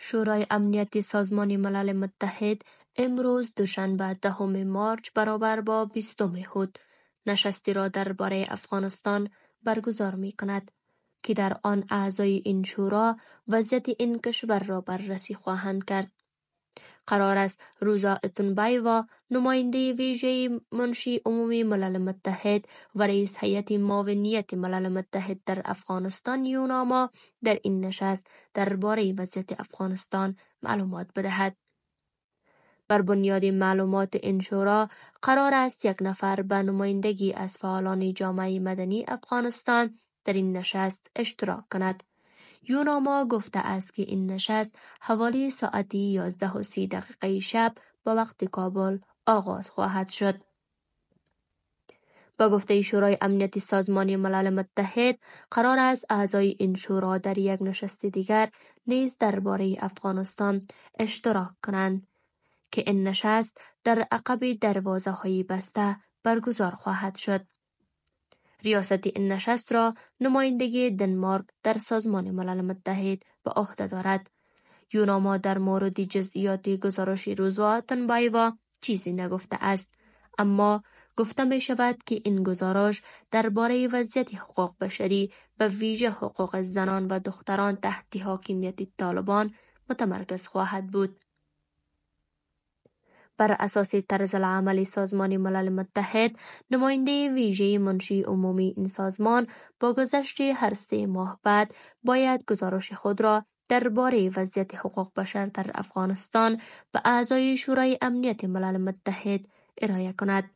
شورای امنیت سازمان ملل متحد امروز دوشنبه 10 مارچ برابر با 20 هود نشستی را درباره افغانستان برگزار می کند که در آن اعضای این شورا وضعیت این کشور را بررسی خواهند کرد. قرار است روزا اتنبایوا نماینده ویژه منشی عمومی ملل متحد و رئیس هیئت معاونیت ملل متحد در افغانستان یوناما در این نشست درباره وضعیت افغانستان معلومات بدهد. بر بنیاد معلومات این شورا قرار است یک نفر به نمایندگی از فعالان جامعه مدنی افغانستان در این نشست اشتراک کند. یوناما گفته است که این نشست حوالی ساعت 11:30 شب با وقت کابل آغاز خواهد شد. با گفته شورای امنیت سازمان ملل متحد قرار است اعضای این شورا در یک نشست دیگر نیز درباره افغانستان اشتراک کنند که این نشست در عقب دروازه‌های بسته برگزار خواهد شد. ریاست این نشست را نمایندگی دنمارک در سازمان ملل متحد به عهده دارد. یوناما در مورد جزئیات گزارش روزا اتنبایوا چیزی نگفته است، اما گفته می شود که این گزارش درباره وضعیت حقوق بشری به ویژه حقوق زنان و دختران تحت حاکمیت طالبان متمرکز خواهد بود. بر اساس طرز العمل سازمان ملل متحد، نماینده ویژه منشی عمومی این سازمان با گذشت هر 3 ماه بعد باید گزارش خود را درباره وضعیت حقوق بشر در افغانستان به اعضای شورای امنیت ملل متحد ارائه کند.